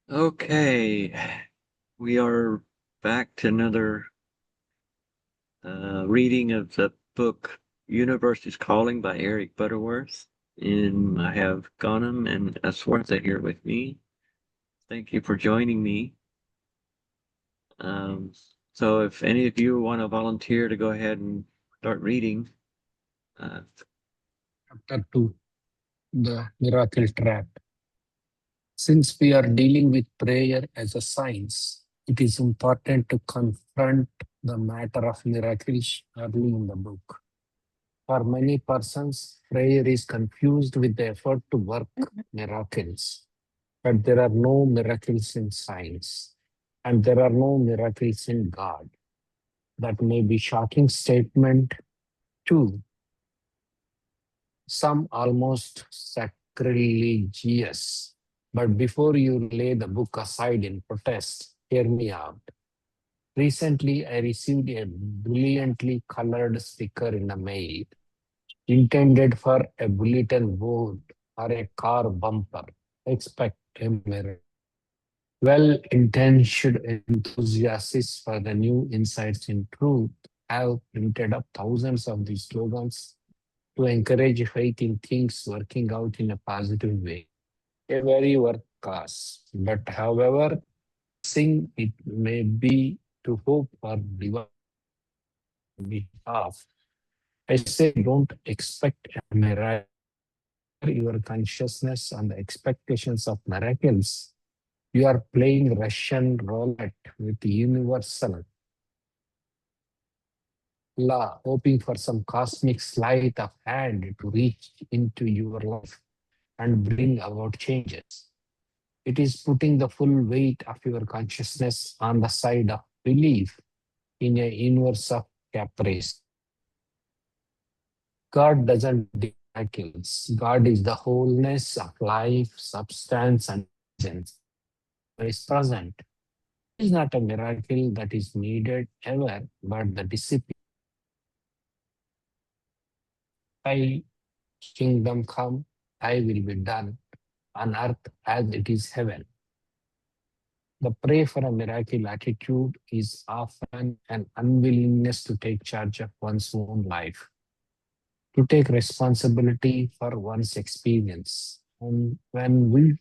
Okay, we are back to another reading of the book Universe is Calling by Eric Butterworth. And I have Ghanem and Aswartha here with me. Thank you for joining me. Um, so if any of you want to volunteer to go ahead and start reading, uh, Chapter 2, The Miracle Trap. Since we are dealing with prayer as a science, it is important to confront the matter of miracles early in the book. For many persons, prayer is confused with the effort to work miracles. But there are no miracles in science, and there are no miracles in God. That may be shocking statement too, some almost sacrilegious. But before you lay the book aside in protest, hear me out. Recently, I received a brilliantly colored sticker in the mail intended for a bulletin board or a car bumper. Expect a miracle. Well intentioned enthusiasts for the new insights in truth have printed up thousands of these slogans to encourage faith in things working out in a positive way. A very work cause. But however, sing it may be to hope for divine behalf. I say don't expect a miracle. Your consciousness and the expectations of miracles. You are playing Russian roulette with universal law, hoping for some cosmic sleight of hand to reach into your life and bring about changes. It is putting the full weight of your consciousness on the side of belief in a universe of caprice. God doesn't do miracles. God is the wholeness of life, substance, and presence. Is present. It is not a miracle that is needed ever, but the discipline. Thy kingdom come, thy will be done on earth as it is heaven. The pray for a miracle attitude is often an unwillingness to take charge of one's own life, to take responsibility for one's experience. And when we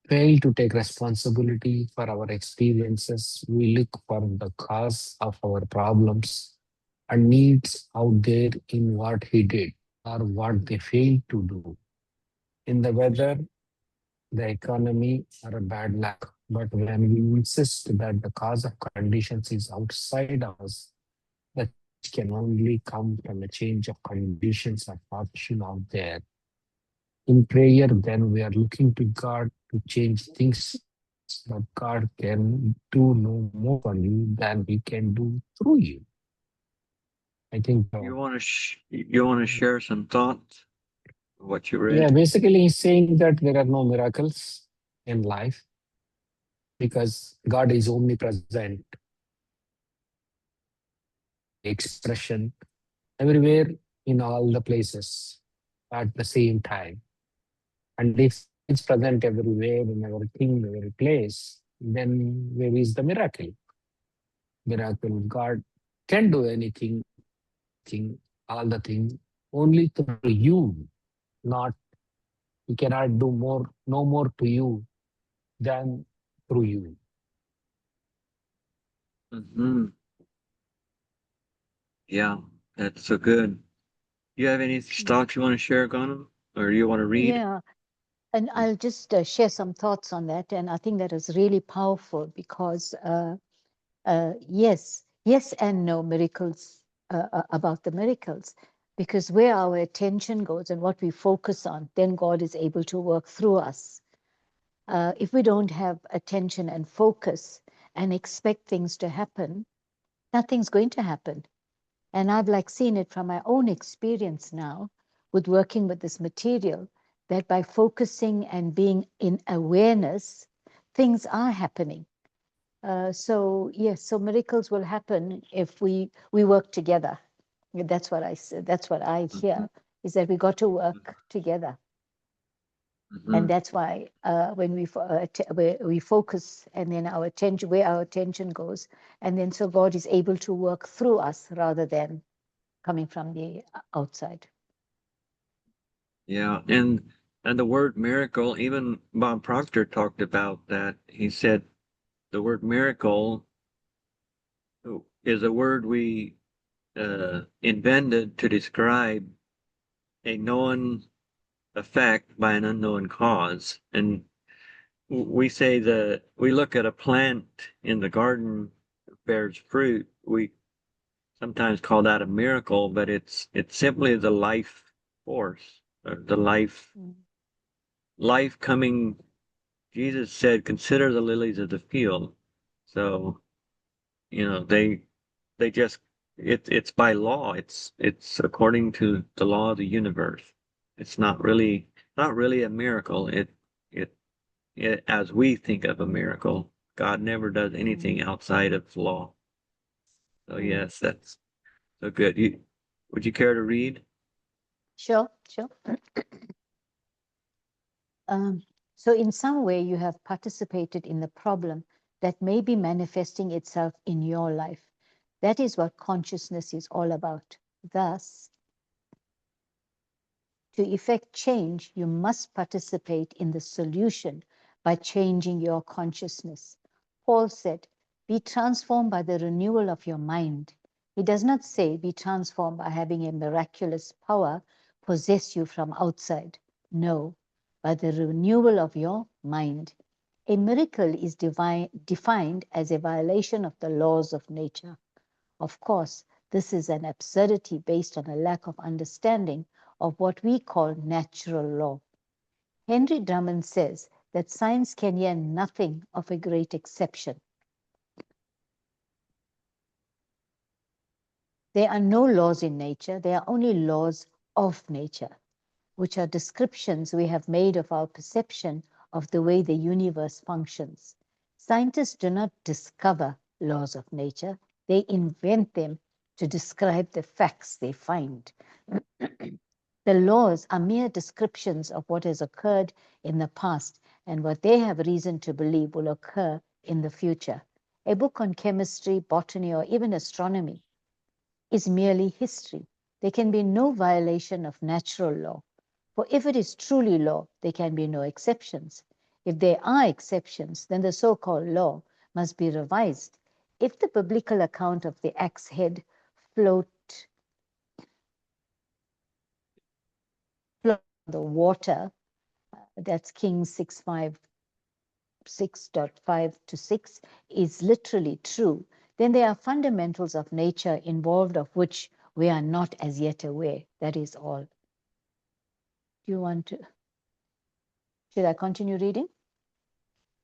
fail to take responsibility for our experiences, we look for the cause of our problems and needs out there in what he did or what they failed to do. In the weather, the economy, or a bad luck. But when we insist that the cause of conditions is outside us, the change can only come from a change of conditions or fortune out there. In prayer, then we are looking to God to change things, but God can do no more for you than He can do through you. I think, you want to share some thoughts of what you yeah, read? basically, He's saying that there are no miracles in life because God is omnipresent, expression everywhere in all the places at the same time. And if it's present everywhere in everything, every place, then where is the miracle? Miracle. God can do anything, thing, all the things, only through you, not He cannot do more, no more to you than through you. Hmm. Yeah, that's so good. You have any thoughts you want to share, Ghanem? Or you want to read? Yeah, and I'll just share some thoughts on that. And I think that is really powerful because, yes, yes, and no miracles about the miracles. Because where our attention goes and what we focus on, then God is able to work through us. If we don't have attention and focus and expect things to happen, nothing's going to happen. And I've like seen it from my own experience now with working with this material, that by focusing and being in awareness, things are happening. So yes, so miracles will happen if we work together. That's what I said. That's what I Mhm. hear, is that we got to work together. And that's why when we focus, and then our attention, where our attention goes, and then so God is able to work through us rather than coming from the outside. Yeah, and the word miracle, even Bob Proctor talked about that. He said the word miracle is a word we invented to describe a known effect by an unknown cause. And we say that we look at a plant in the garden bears fruit. We sometimes call that a miracle, but it's simply the life force, or the life coming. Jesus said, "Consider the lilies of the field." So, they just it's by law. It's according to the law of the universe. It's not really a miracle. It as we think of a miracle. God never does anything outside of law. So yes, that's so good. Would you care to read? Sure. So in some way, you have participated in the problem that may be manifesting itself in your life. That is what consciousness is all about. Thus, to effect change, you must participate in the solution by changing your consciousness. Paul said, be transformed by the renewal of your mind. He does not say be transformed by having a miraculous power possess you from outside. No, by the renewal of your mind. A miracle is defined as a violation of the laws of nature. Of course, this is an absurdity based on a lack of understanding of what we call natural law. Henry Drummond says that science can hear nothing of a great exception. There are no laws in nature, there are only laws of nature, which are descriptions we have made of our perception of the way the universe functions. Scientists do not discover laws of nature, they invent them to describe the facts they find. The laws are mere descriptions of what has occurred in the past and what they have reason to believe will occur in the future. A book on chemistry, botany, or even astronomy is merely history. There can be no violation of natural law. For if it is truly law, there can be no exceptions. If there are exceptions, then the so-called law must be revised. If the biblical account of the axe head float the water, that's King 6:5 to 6, is literally true, then there are fundamentals of nature involved of which we are not as yet aware. That is all. Do you want to? Should I continue reading?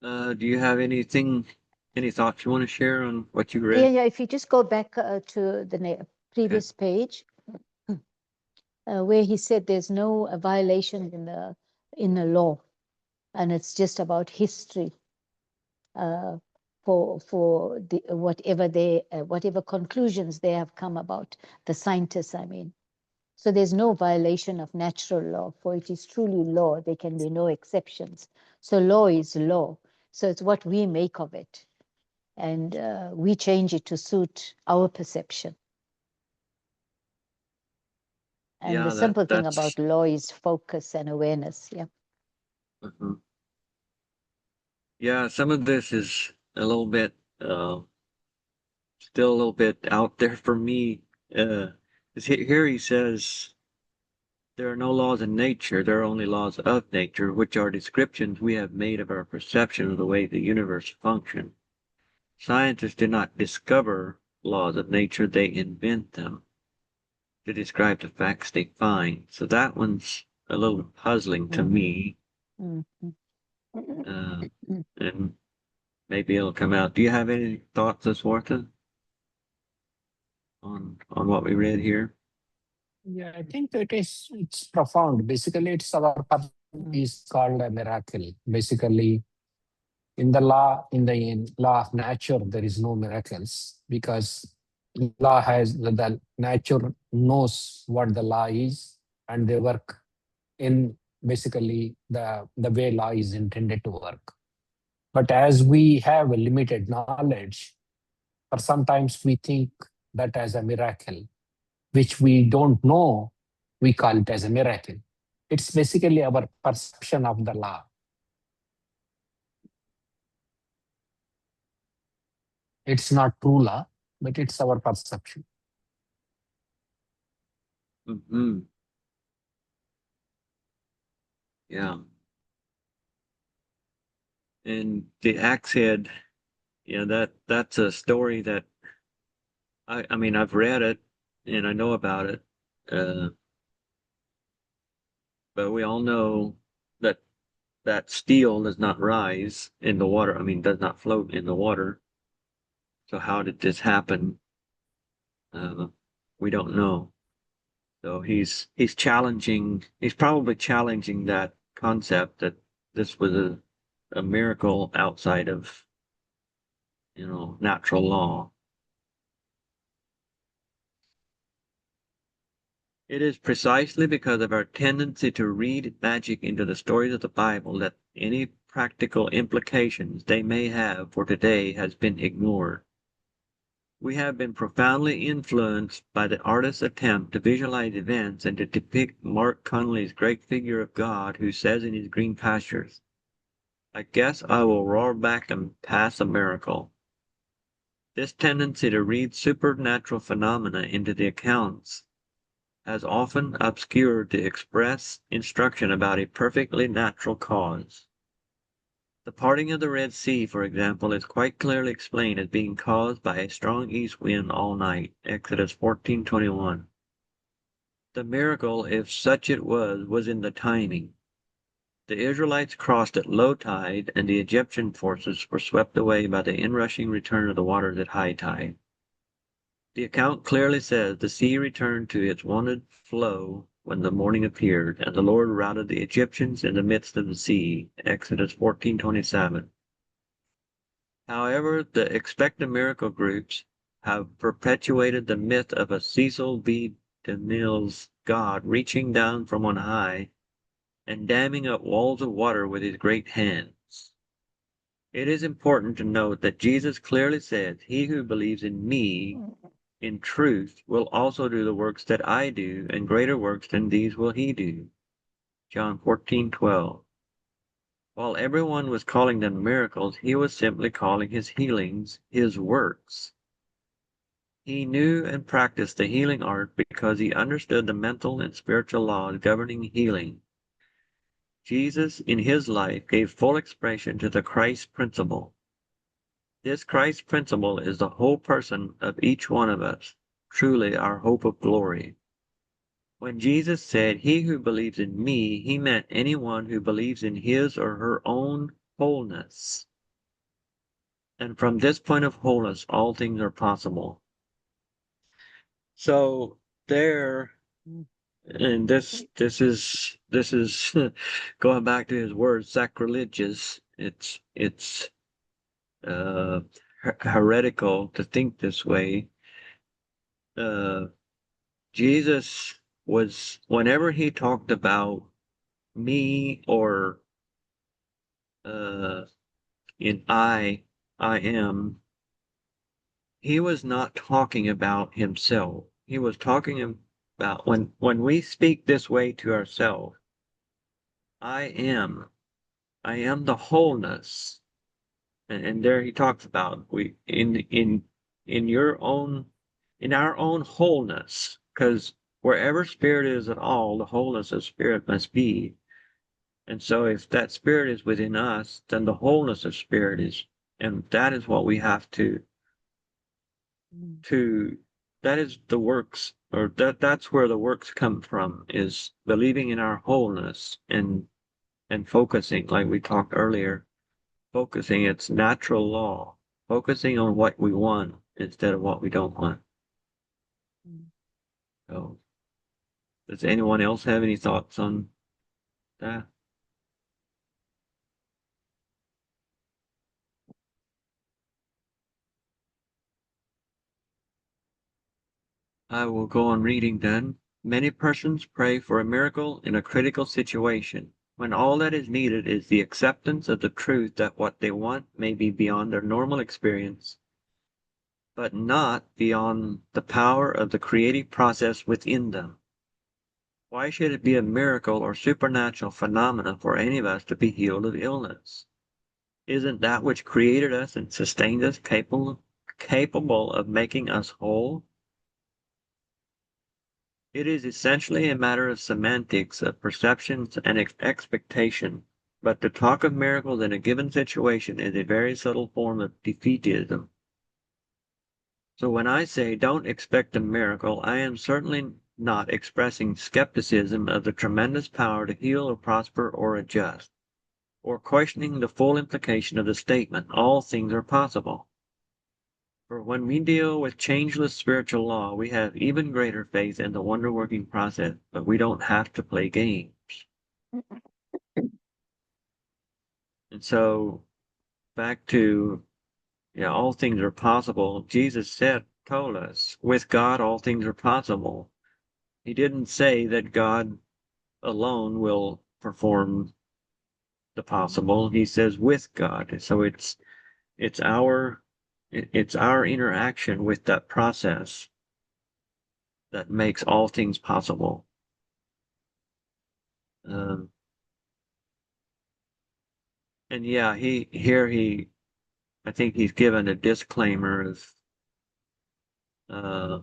Do you have any thoughts you want to share on what you read? Yeah. If you just go back to the previous page, where he said there's no violation in the law, and it's just about history. For the whatever conclusions they have come about, the scientists, I mean. So there's no violation of natural law, for it is truly law. There can be no exceptions. So law is law. So it's what we make of it, and we change it to suit our perception. And the Yeah, simple thing that's about law is focus and awareness. Yeah. mhm. Yeah, some of this is a little bit still a little bit out there for me. 'Cause here he says there are no laws in nature, there are only laws of nature, which are descriptions we have made of our perception of the way the universe functions. Scientists do not discover laws of nature, they invent them to describe the facts they find. So that one's a little puzzling to me. Mhm. Uh, and maybe it'll come out. Do you have any thoughts, Aswartha, on what we read here? Yeah, I think it's profound. Basically, it's our person is called a miracle. Basically, in the law of nature, there is no miracles because law has the nature knows what the law is and they work in basically the way law is intended to work. But as we have a limited knowledge, or sometimes we think that as a miracle, which we don't know, we call it as a miracle. It's basically our perception of the law. It's not true law, but it's our perception. Hmm. Yeah. And the axe head, yeah, that's a story that I mean, I've read it and I know about it. Uh, but we all know that that steel does not rise in the water. I mean, does not float in the water. So how did this happen? Uh, we don't know. So he's challenging. He's probably challenging that concept that this was a miracle outside of natural law. It is precisely because of our tendency to read magic into the stories of the Bible that any practical implications they may have for today has been ignored. We have been profoundly influenced by the artist's attempt to visualize events and to depict Mark Connolly's great figure of God who says in his Green Pastures, "I guess I will roar back and pass a miracle." This tendency to read supernatural phenomena into the accounts has often obscured the express instruction about a perfectly natural cause. The parting of the Red Sea, for example, is quite clearly explained as being caused by a strong east wind all night, Exodus 14:21. The miracle, if such it was in the timing. The Israelites crossed at low tide, and the Egyptian forces were swept away by the inrushing return of the waters at high tide. The account clearly says the sea returned to its wonted flow when the morning appeared, and the Lord routed the Egyptians in the midst of the sea. Exodus 14:27. However, the expect a miracle groups have perpetuated the myth of a Cecil B. DeMille's God reaching down from on high and damming up walls of water with his great hands. It is important to note that Jesus clearly says, "He who believes in me, in truth, will also do the works that I do, and greater works than these will he do." John 14:12. While everyone was calling them miracles, he was simply calling his healings his works. He knew and practiced the healing art because he understood the mental and spiritual laws governing healing. Jesus, in his life, gave full expression to the Christ principle. This Christ principle is the whole person of each one of us, truly our hope of glory. When Jesus said, "He who believes in me," he meant anyone who believes in his or her own wholeness. And from this point of wholeness, all things are possible. So there, and this is going back to his words, sacrilegious. It's uh, heretical to think this way. Uh, Jesus was, whenever he talked about me or uh, in I am, he was not talking about himself. He was talking about when we speak this way to ourselves, I am, I am the wholeness. And there he talks about we in your own in our own wholeness, because wherever spirit is at all, the wholeness of spirit must be. And so if that spirit is within us, then the wholeness of spirit is, and that is what we have to that is the works, or that's where the works come from, is believing in our wholeness and focusing, like we talked earlier, focusing its natural law, focusing on what we want instead of what we don't want. So does anyone else have any thoughts on that? I will go on reading then. Many persons pray for a miracle in a critical situation, when all that is needed is the acceptance of the truth that what they want may be beyond their normal experience, but not beyond the power of the creative process within them. Why should it be a miracle or supernatural phenomenon for any of us to be healed of illness? Isn't that which created us and sustained us capable of making us whole? It is essentially a matter of semantics, of perceptions and expectation, but to talk of miracles in a given situation is a very subtle form of defeatism. So when I say don't expect a miracle, I am certainly not expressing skepticism of the tremendous power to heal or prosper or adjust, or questioning the full implication of the statement, all things are possible. For when we deal with changeless spiritual law, we have even greater faith in the wonder-working process, but we don't have to play games. And so, back to, all things are possible. Jesus told us, with God, all things are possible. He didn't say that God alone will perform the possible. He says with God. So it's our interaction with that process that makes all things possible. Um, and yeah, I think he's given a disclaimer of, uh,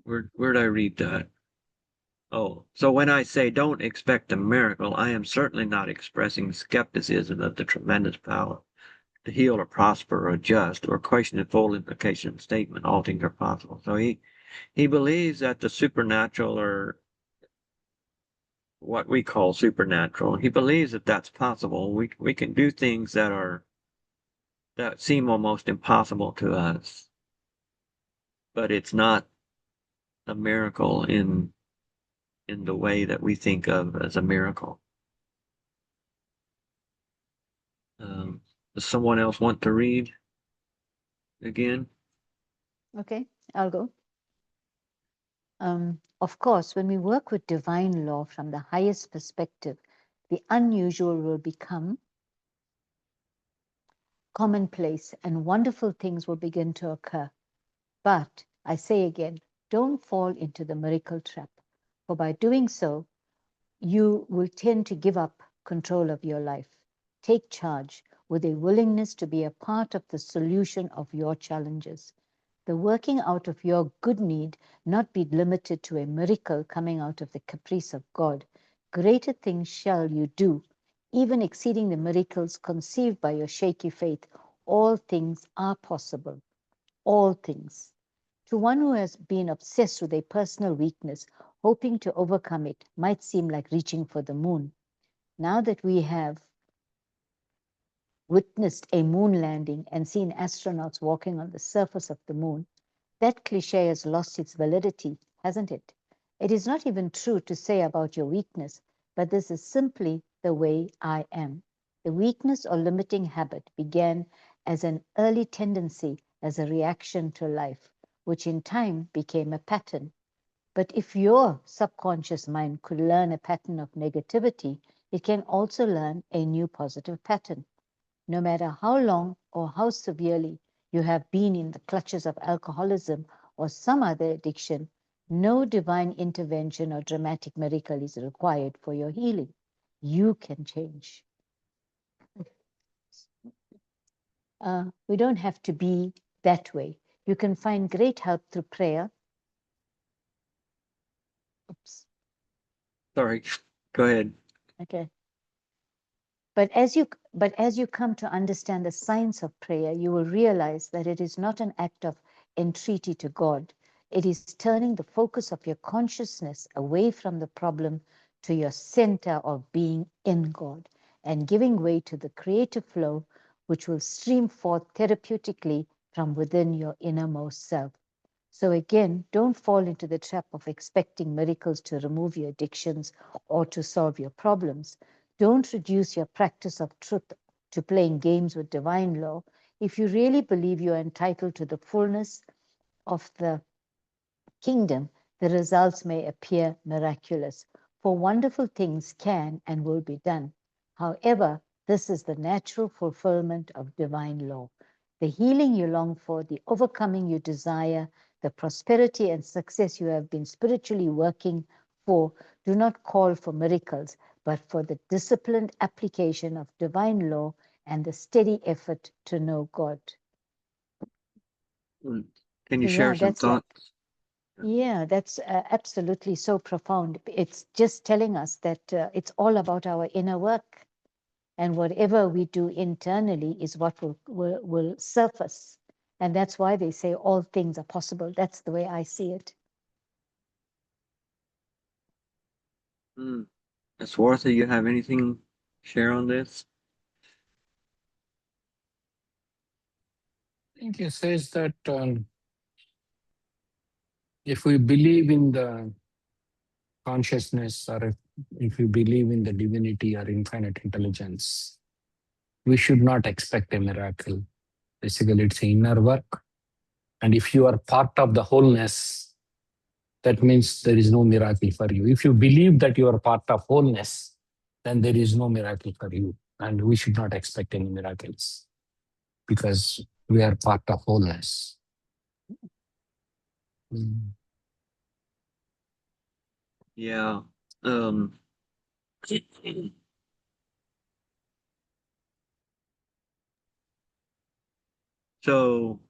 where'd I read that? Oh, so when I say don't expect a miracle, I am certainly not expressing skepticism of the tremendous power to heal or prosper or adjust or question the full implication statement, all things are possible. So he believes that the supernatural, or what we call supernatural, he believes that that's possible. We can do things that seem almost impossible to us, but it's not a miracle in the way that we think of as a miracle. Um, does someone else want to read again? Okay, I'll go. Of course, when we work with divine law from the highest perspective, the unusual will become commonplace and wonderful things will begin to occur. But I say again, don't fall into the miracle trap, for by doing so, you will tend to give up control of your life. Take charge with a willingness to be a part of the solution of your challenges. The working out of your good need not be limited to a miracle coming out of the caprice of God. Greater things shall you do, even exceeding the miracles conceived by your shaky faith. All things are possible. All things. To one who has been obsessed with a personal weakness, hoping to overcome it might seem like reaching for the moon. Now that we have witnessed a moon landing and seen astronauts walking on the surface of the moon, that cliche has lost its validity, hasn't it? It is not even true to say about your weakness, but this is simply the way I am. The weakness or limiting habit began as an early tendency, as a reaction to life, which in time became a pattern. But if your subconscious mind could learn a pattern of negativity, it can also learn a new positive pattern. No matter how long or how severely you have been in the clutches of alcoholism or some other addiction, no divine intervention or dramatic miracle is required for your healing. You can change. We don't have to be that way. You can find great help through prayer. Oops. Sorry, go ahead. Okay. But as you come to understand the science of prayer, you will realize that it is not an act of entreaty to God. It is turning the focus of your consciousness away from the problem to your center of being in God and giving way to the creative flow which will stream forth therapeutically from within your innermost self. So again, don't fall into the trap of expecting miracles to remove your addictions or to solve your problems. Don't reduce your practice of truth to playing games with divine law. If you really believe you are entitled to the fullness of the kingdom, the results may appear miraculous, for wonderful things can and will be done. However, this is the natural fulfillment of divine law. The healing you long for, the overcoming you desire, the prosperity and success you have been spiritually working for do not call for miracles, but for the disciplined application of divine law and the steady effort to know God. Can you So, share yeah, some that's like, thoughts? yeah, that's absolutely so profound. It's just telling us that it's all about our inner work, and whatever we do internally is what will surface. And that's why they say all things are possible. That's the way I see it. Swartha, you have anything to share on this? I think it says that if we believe in the consciousness, or if we believe in the divinity or infinite intelligence, we should not expect a miracle. Basically, it's inner work. And if you are part of the wholeness, that means there is no miracle for you. If you believe that you are part of wholeness, then there is no miracle for you. And we should not expect any miracles because we are part of wholeness. Mm. Yeah. Um, so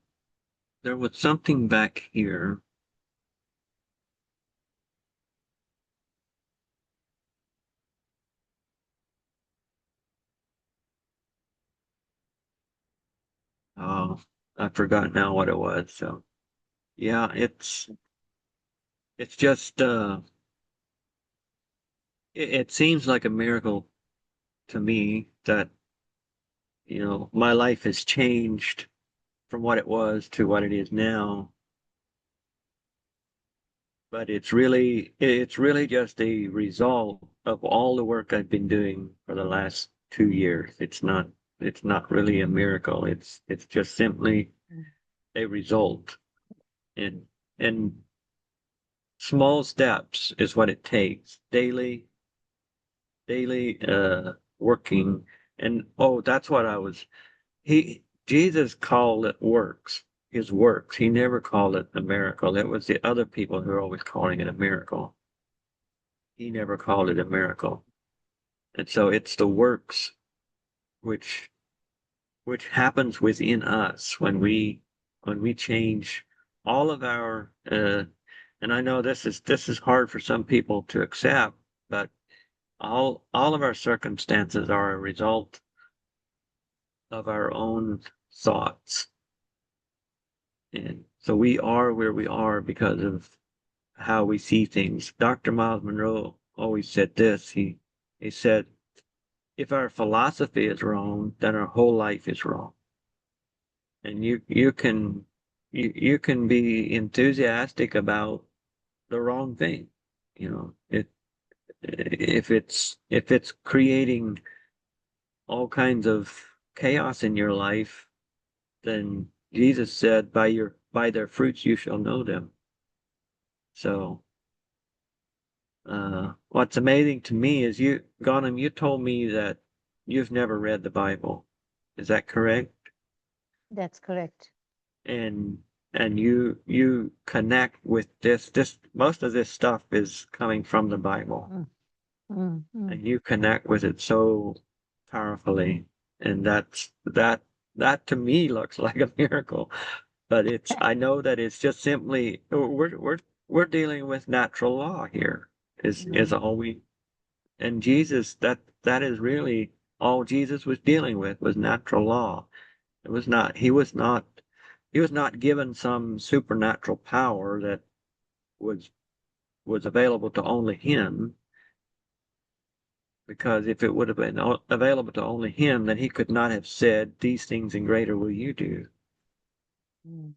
there was something back here. Oh, I forgot now what it was. So yeah, it's just it seems like a miracle to me that my life has changed from what it was to what it is now. But it's really just a result of all the work I've been doing for the last 2 years. It's not really a miracle. It's just simply a result. And small steps is what it takes. Daily working. And oh, that's what I was he Jesus called it works, his works. He never called it a miracle. It was the other people who were always calling it a miracle. He never called it a miracle. And so it's the works which which happens within us when we change all of our and I know this is hard for some people to accept, but all of our circumstances are a result of our own thoughts. And so we are where we are because of how we see things. Dr. Miles Monroe always said this. He said, if our philosophy is wrong, then our whole life is wrong. And you can be enthusiastic about the wrong thing. If it's creating all kinds of chaos in your life, then Jesus said, by their fruits you shall know them. So what's amazing to me is Ghanem, you told me that you've never read the Bible. Is that correct? That's correct. And you connect with this most of this stuff is coming from the Bible. And you connect with it so powerfully. And that to me looks like a miracle. But I know that it's just simply we're dealing with natural law here. Is all we and Jesus that is really all Jesus was dealing with was natural law. It was not he was not given some supernatural power that was was available to only him, because if it would have been available to only him, then he could not have said, these things and greater will you do.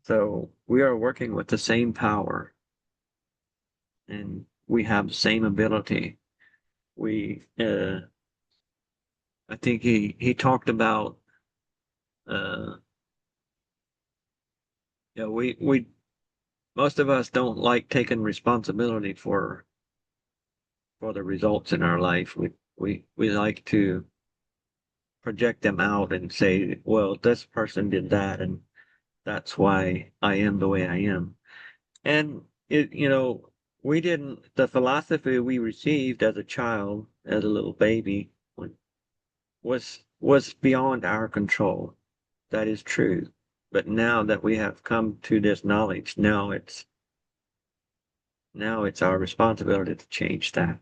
So we are working with the same power, and we have the same ability. I think he talked about Yeah, we most of us don't like taking responsibility for the results in our life. We like to project them out and say, well, this person did that, and that's why I am the way I am. And we didn't, the philosophy we received as a child, as a little baby, was beyond our control. That is true. But now that we have come to this knowledge, now it's our responsibility to change that.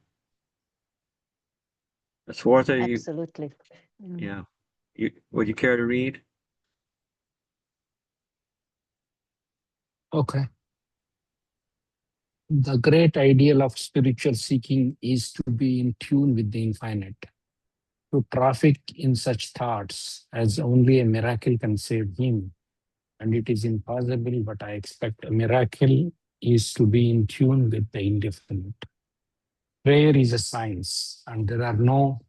Swartha, Absolutely. yeah, would you care to read? Okay. The great ideal of spiritual seeking is to be in tune with the infinite, to traffic in such thoughts as only a miracle can save him. And it is impossible, but I expect a miracle is to be in tune with the indefinite. Prayer is a science, and there are no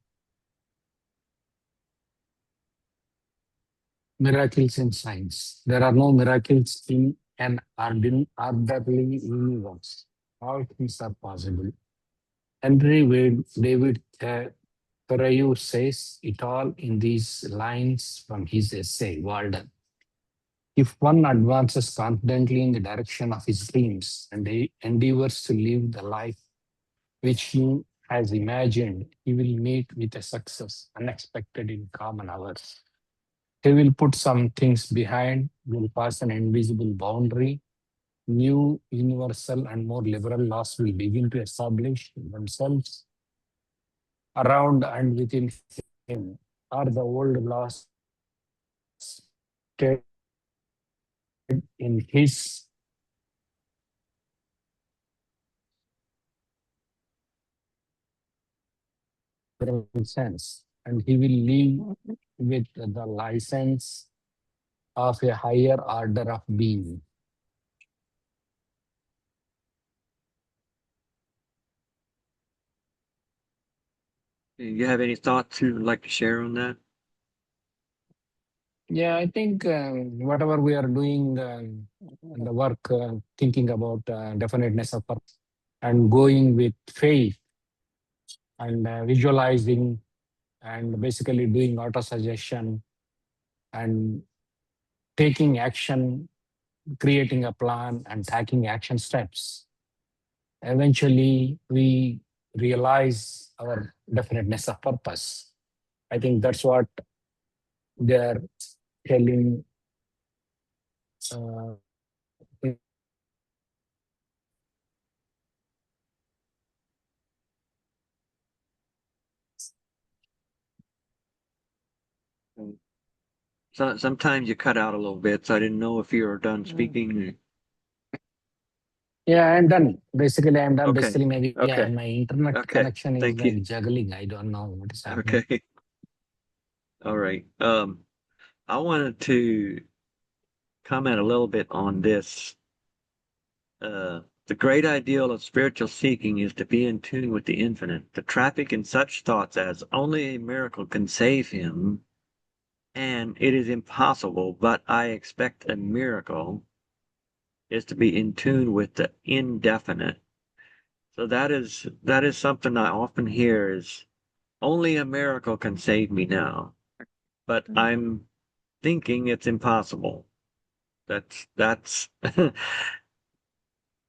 miracles in science. There are no miracles in an orderly universe. All things are possible. Henry David Thoreau says it all in these lines from his essay, Walden. If one advances confidently in the direction of his dreams and he endeavors to live the life which he has imagined, he will meet with a success unexpected in common hours. He will put some things behind, will pass an invisible boundary. New, universal, and more liberal laws will begin to establish themselves around and within him. Are the old laws stated in his literal sense? And he will live with the license of a higher order of being. Do you have any thoughts you'd like to share on that? Yeah, I think whatever we are doing in the work, thinking about definiteness of purpose and going with faith and visualizing and basically doing auto suggestion and taking action, creating a plan and taking action steps. Eventually, we realize our definiteness of purpose. I think that's what they're telling. Uh, So sometimes you cut out a little bit, so I didn't know if you were done speaking. yeah, I'm done. Basically, I'm done. Okay. Basically, maybe yeah, Okay. my internet Okay. connection is Thank you. like juggling. I don't know what is happening. Okay. All right. I wanted to comment a little bit on this. The great ideal of spiritual seeking is to be in tune with the infinite, to traffic in such thoughts as only a miracle can save him, and it is impossible, but I expect a miracle, is to be in tune with the indefinite. So that is something I often hear is only a miracle can save me now. But I'm thinking it's impossible. That's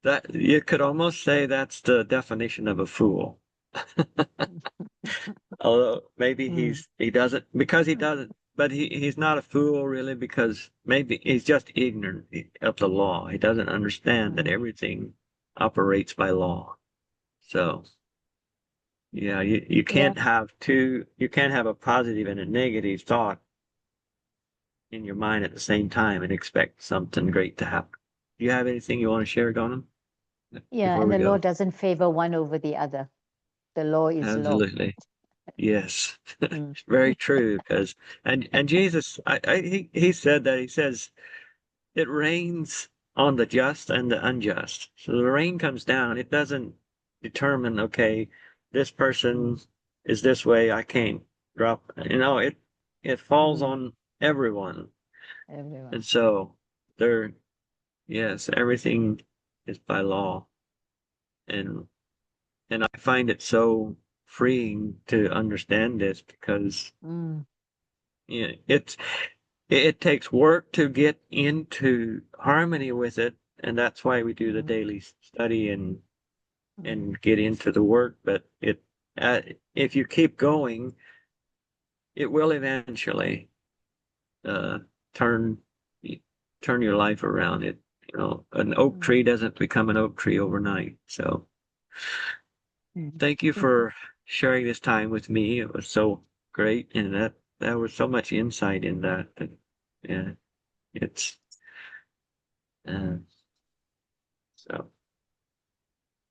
that you could almost say that's the definition of a fool. Although maybe he doesn't because he doesn't, but he's not a fool really because maybe he's just ignorant of the law. He doesn't understand that everything operates by law. So yeah, you Yeah. can't have you can't have a positive and a negative thought in your mind at the same time and expect something great to happen. Do you have anything you want to share, Donald, Yeah, before and we the law go? doesn't favor one over the other. The law is law. Absolutely. Yes. Mm, Very true. Because and Jesus, he said that he says it rains on the just and the unjust. So the rain comes down. It doesn't determine, okay, this person is this way. I can't drop. It falls mm, on everyone. everyone. And so there Yes, everything is by law. And I find it so freeing to understand this because Mm, it takes work to get into harmony with it, and that's why we do the mm, daily study and mm, get into the work. But if you keep going, it will eventually uh, turn turn your life around. An oak tree mm, doesn't become an oak tree overnight. So mm. thank you Yeah. for sharing this time with me. It was so great, and that was so much insight in that yeah, it's uh, so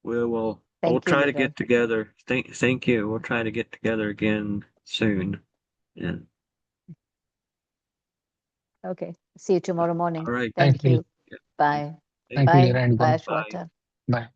we'll Thank you, try to Leroy. get together. Thank you. We'll try to get together again soon. Yeah. Okay. See you tomorrow morning. All right. Thank Thank you. you. Bye. Thank Thank you, you. Bye. Lira and Bye, Guru. Bye. Ashwata. Bye.